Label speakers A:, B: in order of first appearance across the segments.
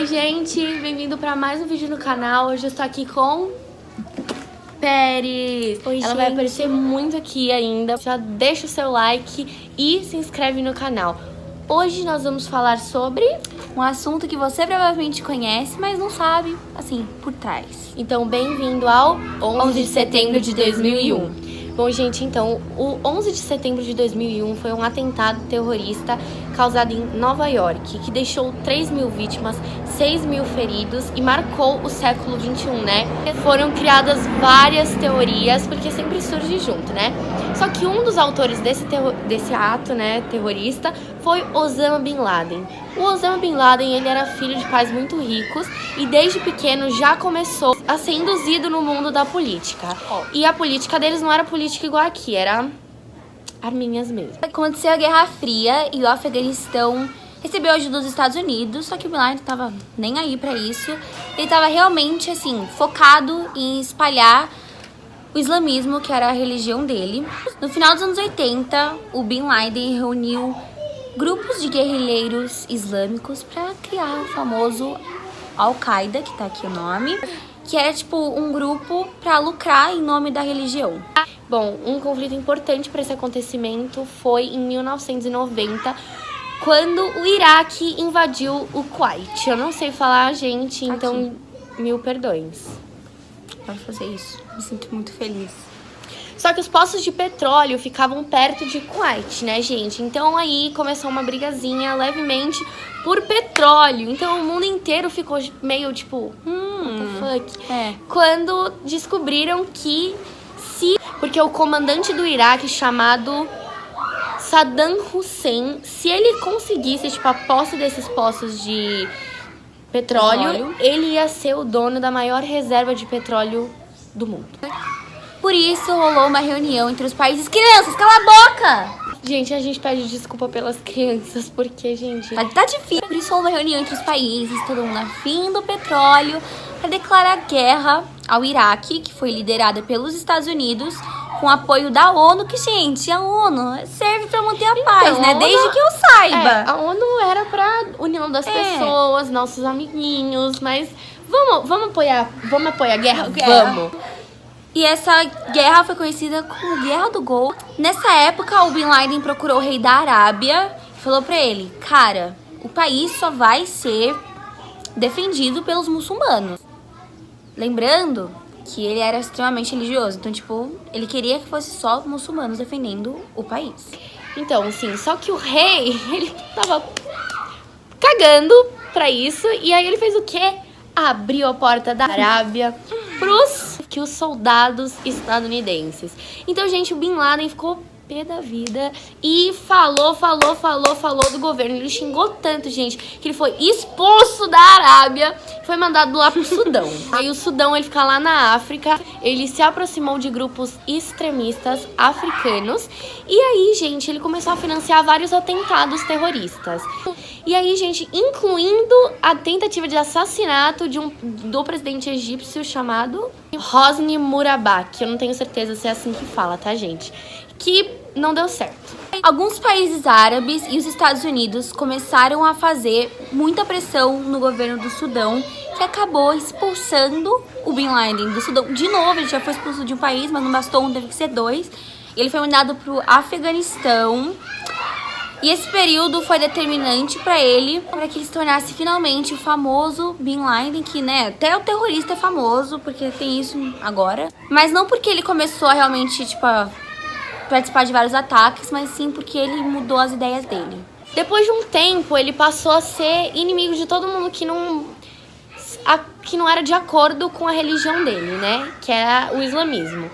A: gente, bem-vindo para mais um vídeo no canal. Hoje eu estou aqui com Pérez.
B: Oi,
A: Ela vai aparecer muito aqui ainda. Já deixa o seu like e se inscreve no canal. Hoje nós vamos falar sobre
B: um assunto que você provavelmente conhece, mas não sabe, assim, por trás.
A: Então, bem-vindo ao 11 de setembro de 2001. Bom, gente, então, o 11 de setembro de 2001 foi um atentado terrorista causado em Nova York, que deixou 3.000 vítimas, 6.000 feridos e marcou o século XXI, né? Foram criadas várias teorias, porque sempre surge junto, né? Só que um dos autores desse ato, né, terrorista, foi Osama Bin Laden. O Osama Bin Laden, ele era filho de pais muito ricos e desde pequeno já começou a ser induzido no mundo da política. E a política deles não era política igual aqui, era arminhas mesmo.
B: Aconteceu a Guerra Fria e o Afeganistão recebeu ajuda dos Estados Unidos, só que o Bin Laden tava nem aí pra isso. Ele tava realmente, assim, focado em espalhar o islamismo, que era a religião dele. No final dos anos 80, o Bin Laden reuniu grupos de guerrilheiros islâmicos para criar o famoso Al-Qaeda, que tá aqui o nome, que era tipo um grupo para lucrar em nome da religião.
A: Bom, um conflito importante para esse acontecimento foi em 1990, quando o Iraque invadiu o Kuwait. Eu não sei falar, gente, então mil perdões.
B: Pode fazer isso, me sinto muito feliz.
A: Só que os poços de petróleo ficavam perto de Kuwait, né, gente? Então aí começou uma brigazinha levemente por petróleo. Então o mundo inteiro ficou meio tipo, what the fuck? Quando descobriram que porque o comandante do Iraque, chamado Saddam Hussein, se ele conseguisse, tipo, a posse desses poços de petróleo, ele ia ser o dono da maior reserva de petróleo do mundo.
B: Por isso rolou uma reunião entre os países. Crianças, cala a boca!
A: Gente, a gente pede desculpa pelas crianças, porque, gente...
B: Tá difícil. Por isso rolou uma reunião entre os países, todo mundo afim do petróleo, para declarar guerra ao Iraque, que foi liderada pelos Estados Unidos, com apoio da ONU, que, gente, a ONU serve para manter a paz, né? Desde que eu saiba.
A: A ONU era pra união das pessoas, nossos amiguinhos, mas vamos apoiar a guerra? Vamos!
B: E essa guerra foi conhecida como Guerra do Golfo. Nessa época, o Bin Laden procurou o rei da Arábia e falou pra ele: cara, o país só vai ser defendido pelos muçulmanos. Lembrando que ele era extremamente religioso. Então, tipo, ele queria que fosse só muçulmanos defendendo o país.
A: Então, sim, só que o rei, ele tava cagando pra isso. E aí ele fez o quê? Abriu a porta da Arábia pros os soldados estadunidenses. Então, gente, o Bin Laden ficou pé da vida e falou do governo. Ele xingou tanto, gente, que ele foi expulso da Arábia e foi mandado lá pro Sudão. Aí o Sudão, ele fica lá na África, ele se aproximou de grupos extremistas africanos e aí, gente, ele começou a financiar vários atentados terroristas. E aí, gente, incluindo a tentativa de assassinato do presidente egípcio chamado Hosni Mubarak, que eu não tenho certeza se é assim que fala, tá, gente? Que não deu certo.
B: Alguns países árabes e os Estados Unidos começaram a fazer muita pressão no governo do Sudão, que acabou expulsando o Bin Laden do Sudão. De novo, ele já foi expulso de um país, mas não bastou um, teve que ser dois. Ele foi mandado pro Afeganistão. E esse período foi determinante pra ele, para que ele se tornasse finalmente o famoso Bin Laden, que, né, até o terrorista é famoso, porque tem isso agora. Mas não porque ele começou a realmente, tipo, a participar de vários ataques, mas sim porque ele mudou as ideias dele.
A: Depois de um tempo, ele passou a ser inimigo de todo mundo que não era de acordo com a religião dele, né, que era o islamismo.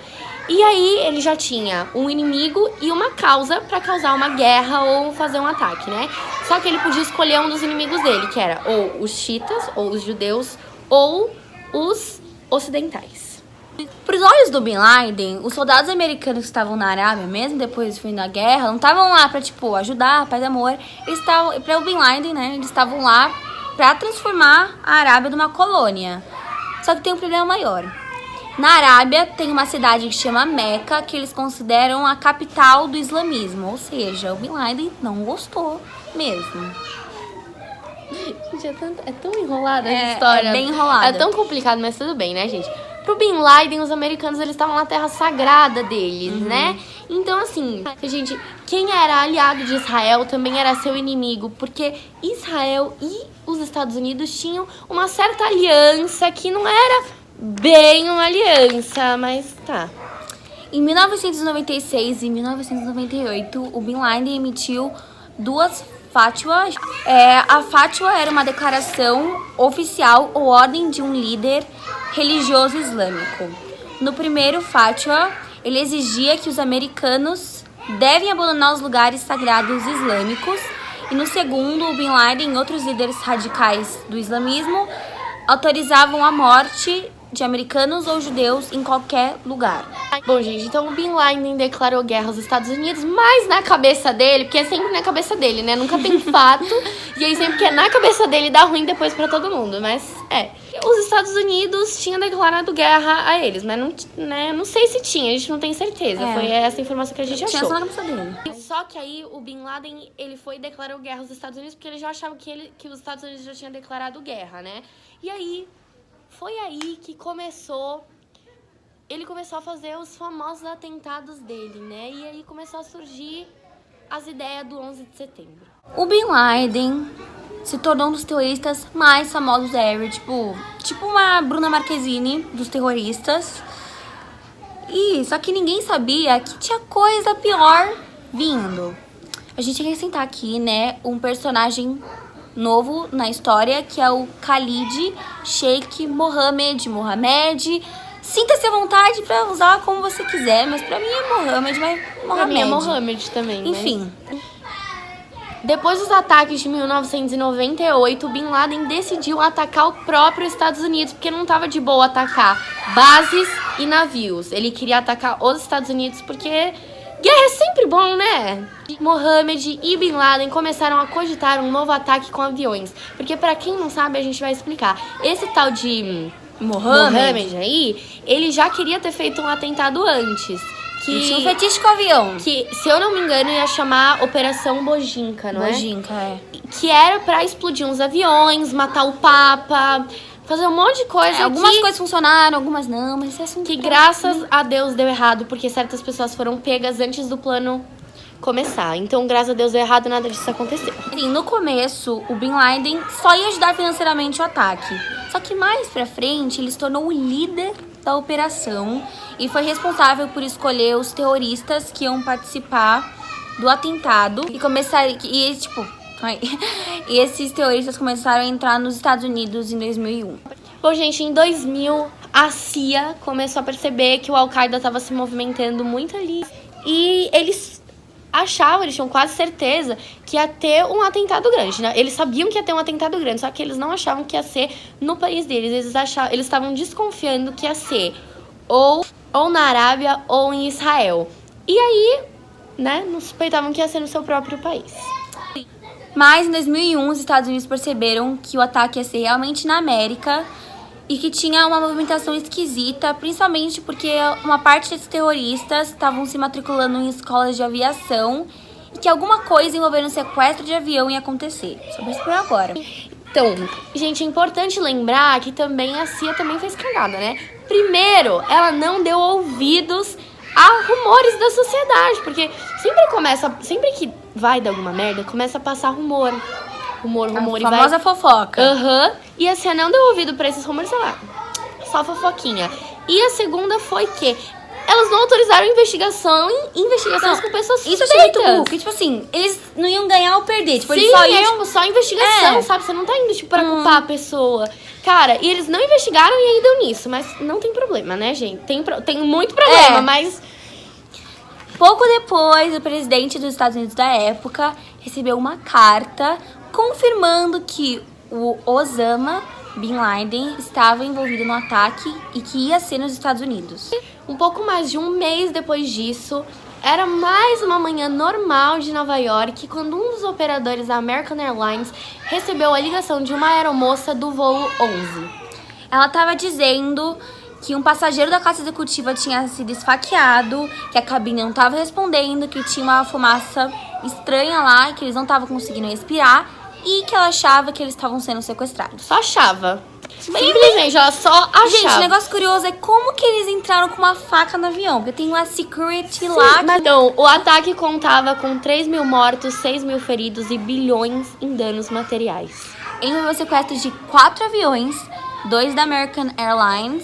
A: E aí ele já tinha um inimigo e uma causa pra causar uma guerra ou fazer um ataque, né? Só que ele podia escolher um dos inimigos dele, que era ou os xiitas, ou os judeus, ou os ocidentais.
B: Para os olhos do Bin Laden, os soldados americanos que estavam na Arábia, mesmo depois do fim da guerra, não estavam lá pra, tipo, ajudar, paz e amor. Eles estavam, para o Bin Laden, né, eles estavam lá pra transformar a Arábia numa colônia. Só que tem um problema maior. Na Arábia tem uma cidade que chama Meca, que eles consideram a capital do islamismo. Ou seja, o Bin Laden não gostou mesmo.
A: Gente, é tão enrolada essa história.
B: É bem enrolada.
A: É tão complicado, mas tudo bem, né, gente? Pro Bin Laden, os americanos, eles estavam na terra sagrada deles, né? Então, assim, gente, quem era aliado de Israel também era seu inimigo, porque Israel e os Estados Unidos tinham uma certa aliança que não era bem uma aliança, mas tá.
B: Em 1996 e 1998, o Bin Laden emitiu duas fátuas. A fátua era uma declaração oficial ou ordem de um líder religioso islâmico. No primeiro fátua, ele exigia que os americanos devem abandonar os lugares sagrados islâmicos. E no segundo, o Bin Laden e outros líderes radicais do islamismo autorizavam a morte de americanos ou judeus em qualquer lugar.
A: Bom, gente, então o Bin Laden declarou guerra aos Estados Unidos, mas na cabeça dele, porque é sempre na cabeça dele, né? Nunca tem fato. E aí sempre que é na cabeça dele dá ruim depois pra todo mundo, mas os Estados Unidos tinham declarado guerra a eles, mas não sei se tinha, a gente não tem certeza. Foi essa informação que a gente achou.
B: Tinha só na cabeça dele.
A: Só que aí o Bin Laden, ele foi e declarou guerra aos Estados Unidos porque ele já achava que os Estados Unidos já tinham declarado guerra, né? E aí, foi aí que ele começou a fazer os famosos atentados dele, né? E aí começou a surgir as ideias do 11 de setembro.
B: O Bin Laden se tornou um dos terroristas mais famosos ever, tipo uma Bruna Marquezine dos terroristas. Só que ninguém sabia que tinha coisa pior vindo. A gente tem que acrescentar aqui, né, um personagem novo na história, que é o Khalid Sheikh Mohammed. Sinta-se à vontade pra usar como você quiser, mas pra mim é Mohammed, mas Mohammed.
A: Pra mim é Mohammed também,
B: enfim.
A: Mas... Depois dos ataques de 1998, o Bin Laden decidiu atacar o próprio Estados Unidos, porque não tava de boa atacar bases e navios. Ele queria atacar os Estados Unidos porque guerra é sempre bom, né? Mohammed e Bin Laden começaram a cogitar um novo ataque com aviões. Porque pra quem não sabe, a gente vai explicar. Esse tal de Mohammed aí, ele já queria ter feito um atentado antes.
B: Ele tinha um fetiche com o avião.
A: Que, se eu não me engano, ia chamar Operação Bojinka, não
B: Bojinka,
A: Que era pra explodir uns aviões, matar o Papa, fazer um monte de coisa.
B: Algumas coisas funcionaram, algumas não, mas esse assunto
A: que graças a Deus deu errado, porque certas pessoas foram pegas antes do plano começar. Então, graças a Deus deu errado, nada disso aconteceu.
B: Sim, no começo, o Bin Laden só ia ajudar financeiramente o ataque. Só que mais pra frente, ele se tornou o líder da operação e foi responsável por escolher os terroristas que iam participar do atentado e esses terroristas começaram a entrar nos Estados Unidos em 2001.
A: Bom, gente, em 2000, a CIA começou a perceber que o Al-Qaeda estava se movimentando muito ali. E eles tinham quase certeza que ia ter um atentado grande, né? Eles sabiam que ia ter um atentado grande, só que eles não achavam que ia ser no país deles. Eles estavam desconfiando que ia ser ou na Arábia ou em Israel. E aí, né, não suspeitavam que ia ser no seu próprio país.
B: Mas em 2001, os Estados Unidos perceberam que o ataque ia ser realmente na América e que tinha uma movimentação esquisita, principalmente porque uma parte desses terroristas estavam se matriculando em escolas de aviação e que alguma coisa envolvendo sequestro de avião ia acontecer. Só vou esperar agora.
A: Então, gente, é importante lembrar que também a CIA também fez cagada, né? Primeiro, ela não deu ouvidos a rumores da sociedade, porque sempre que vai dar alguma merda, começa a passar rumor
B: A famosa fofoca.
A: E a CIA não deu ouvido pra esses rumores, sei lá, só fofoquinha. E a segunda foi que elas não autorizaram investigações com pessoas suspeitas.
B: Isso eu achei muito burro, porque, tipo assim, eles não iam ganhar ou perder. Tipo, eles só iam...
A: só investigação, sabe? Você não tá indo, tipo, pra culpar a pessoa. Cara, e eles não investigaram e aí deu nisso. Mas não tem problema, né, gente? Tem muito problema, mas...
B: Pouco depois, o presidente dos Estados Unidos da época recebeu uma carta confirmando que o Osama Bin Laden estava envolvido no ataque e que ia ser nos Estados Unidos.
A: Um pouco mais de um mês depois disso, era mais uma manhã normal de Nova York, quando um dos operadores da American Airlines recebeu a ligação de uma aeromoça do voo 11.
B: Ela estava dizendo que um passageiro da classe executiva tinha sido esfaqueado, que a cabine não estava respondendo, que tinha uma fumaça estranha lá, que eles não estavam conseguindo respirar e que ela achava que eles estavam sendo sequestrados.
A: Só achava. Simplesmente, ela só achava.
B: Gente, o negócio curioso é como que eles entraram com uma faca no avião. Porque tem uma security lá.
A: Mas, então, o ataque contava com 3 mil mortos, 6 mil feridos e bilhões em danos materiais.
B: Envolveu o sequestro de 4 aviões, 2 da American Airlines,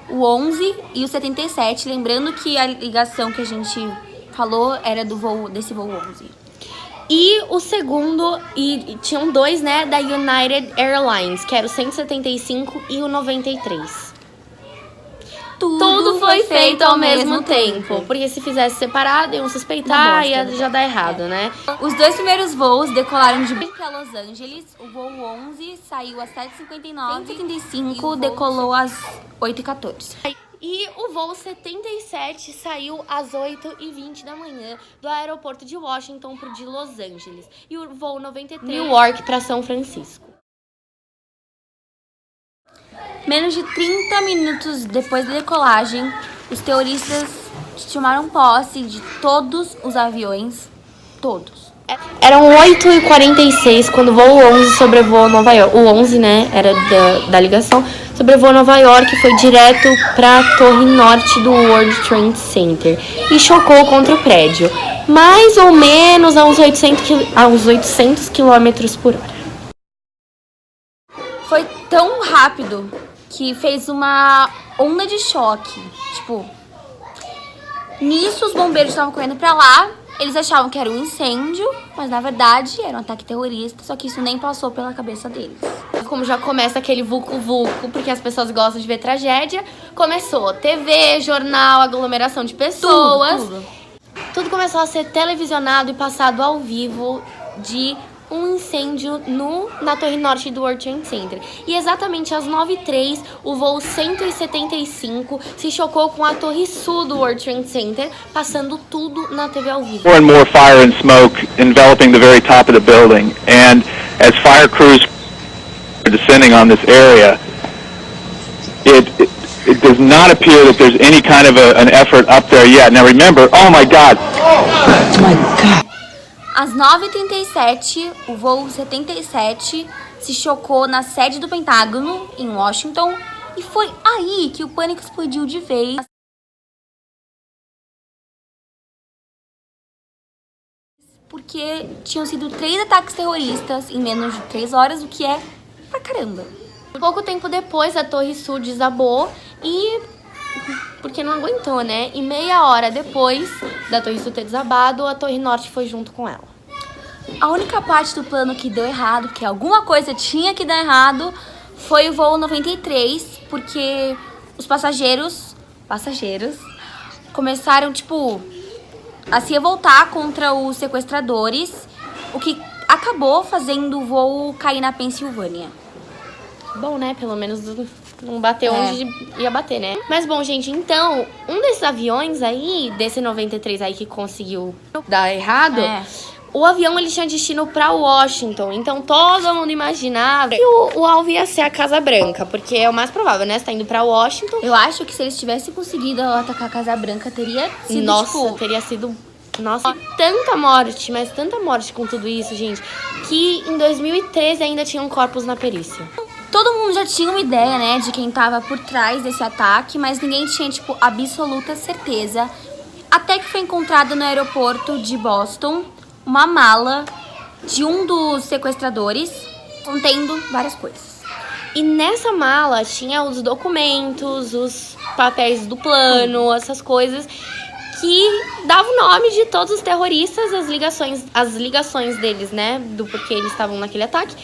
B: o 11 e o 77. Lembrando que a ligação que a gente falou era desse voo 11.
A: E o segundo, e tinham 2, né, da United Airlines, que era o 175 e o 93. Tudo foi feito ao mesmo tempo. Porque se fizesse separado, iam suspeitar, ia já dar errado, né?
B: Os 2 primeiros voos decolaram de para Los Angeles. O voo 11 saiu às 7h59. O 175 decolou às 8h14.
A: E o voo 77 saiu às 8h20 da manhã do aeroporto de Washington para o de Los Angeles. E o voo 93, New York para São Francisco.
B: Menos de 30 minutos depois da decolagem, os terroristas tomaram posse de todos os aviões. Todos.
A: Eram 8h46 quando o voo 11 sobrevoou Nova York. O 11, né, era da ligação. Sobrevoou Nova York e foi direto para a torre norte do World Trade Center e chocou contra o prédio, mais ou menos a uns 800 km por hora.
B: Foi tão rápido que fez uma onda de choque. Tipo, nisso os bombeiros estavam correndo para lá. Eles achavam que era um incêndio, mas na verdade era um ataque terrorista, só que isso nem passou pela cabeça deles.
A: Como já começa aquele vulco-vulco, porque as pessoas gostam de ver tragédia, começou TV, jornal, aglomeração de pessoas. Tudo começou a ser televisionado e passado ao vivo de um incêndio na torre norte do World Trade Center. E exatamente às 9h03, o voo 175 se chocou com a torre sul do World Trade Center, passando tudo na TV ao vivo.
C: More and more fire and smoke enveloping the very top of the building, and as fire crews are descending on this area, it does not appear that there's any kind of an effort up there yet. Now remember, oh my God! Oh my God!
B: Às 9h37, o voo 77 se chocou na sede do Pentágono, em Washington, e foi aí que o pânico explodiu de vez. Porque tinham sido 3 ataques terroristas em menos de 3 horas, o que é pra caramba.
A: Pouco tempo depois, a Torre Sul desabou e... porque não aguentou, né? E meia hora depois da Torre Sul ter desabado, a Torre Norte foi junto com ela.
B: A única parte do plano que deu errado, que alguma coisa tinha que dar errado, foi o voo 93, porque os passageiros começaram, tipo, a se revoltar contra os sequestradores, o que acabou fazendo o voo cair na Pensilvânia.
A: Bom, né? Pelo menos não bateu onde ia bater, né? Mas bom, gente, então, um desses aviões aí, desse 93 aí que conseguiu dar errado, o avião ele tinha destino pra Washington. Então todo mundo imaginava que o alvo ia ser a Casa Branca, porque é o mais provável, né? Você tá indo pra Washington.
B: Eu acho que se eles tivessem conseguido atacar a Casa Branca, teria sido,
A: teria sido... Nossa, tanta morte, mas tanta morte com tudo isso, gente, que em 2013 ainda tinham corpos na perícia.
B: Todo mundo já tinha uma ideia, né, de quem tava por trás desse ataque, mas ninguém tinha, tipo, absoluta certeza. Até que foi encontrada no aeroporto de Boston uma mala de um dos sequestradores contendo várias coisas.
A: E nessa mala tinha os documentos, os papéis do plano, essas coisas que davam o nome de todos os terroristas, as ligações deles, né, do porquê eles estavam naquele ataque,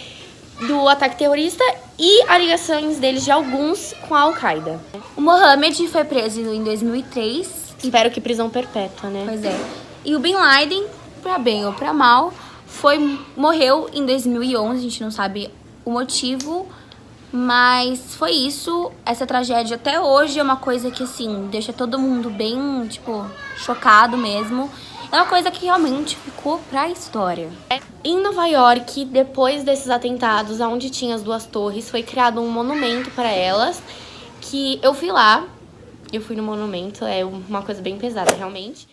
A: do ataque terrorista e as ligações deles de alguns com a Al-Qaeda.
B: O Mohammed foi preso em 2003.
A: Espero que prisão perpétua, né?
B: Pois é. E o Bin Laden, pra bem ou pra mal, morreu em 2011, a gente não sabe o motivo, mas foi isso. Essa tragédia até hoje é uma coisa que, assim, deixa todo mundo bem, tipo, chocado mesmo. É uma coisa que realmente ficou pra história.
A: Em Nova York, depois desses atentados, onde tinha as duas torres, foi criado um monumento para elas, que eu fui lá, eu fui no monumento, é uma coisa bem pesada, realmente.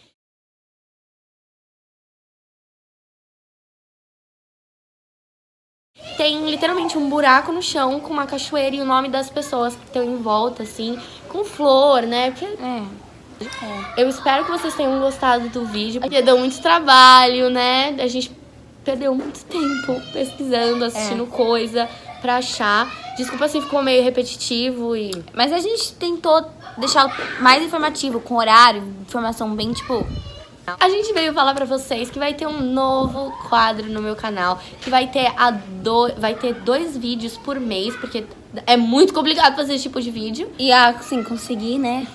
A: tem literalmente um buraco no chão com uma cachoeira e o nome das pessoas que estão em volta, assim, com flor, né? Porque eu espero que vocês tenham gostado do vídeo, porque deu muito trabalho, né? A gente perdeu muito tempo pesquisando, assistindo coisa pra achar. Desculpa se ficou meio repetitivo e...
B: Mas a gente tentou deixar mais informativo, com horário, informação bem, tipo...
A: A gente veio falar pra vocês que vai ter um novo quadro no meu canal, que vai ter vai ter 2 vídeos por mês, porque é muito complicado fazer esse tipo de vídeo.
B: E assim, conseguir, né?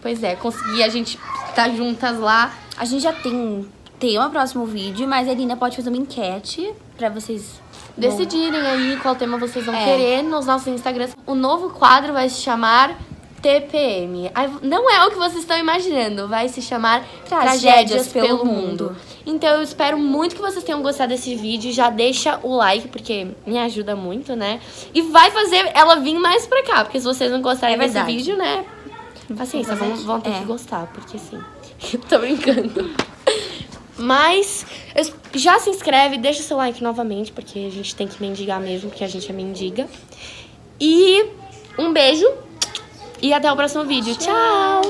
A: Pois é, conseguir a gente tá juntas lá.
B: A gente já tem tema próximo vídeo, mas a Elina pode fazer uma enquete pra vocês
A: Decidirem aí qual tema vocês vão querer nos nossos Instagrams. O novo quadro vai se chamar TPM. Não é o que vocês estão imaginando, vai se chamar Tragédias pelo Mundo. Então eu espero muito que vocês tenham gostado desse vídeo. Já deixa o like, porque me ajuda muito, né? E vai fazer ela vir mais pra cá, porque se vocês não gostarem desse vídeo, né? Paciência, vão ter que gostar, porque assim... Tô brincando. Mas já se inscreve, deixa seu like novamente, porque a gente tem que mendigar mesmo, porque a gente é mendiga. E um beijo e até o próximo vídeo. Tchau!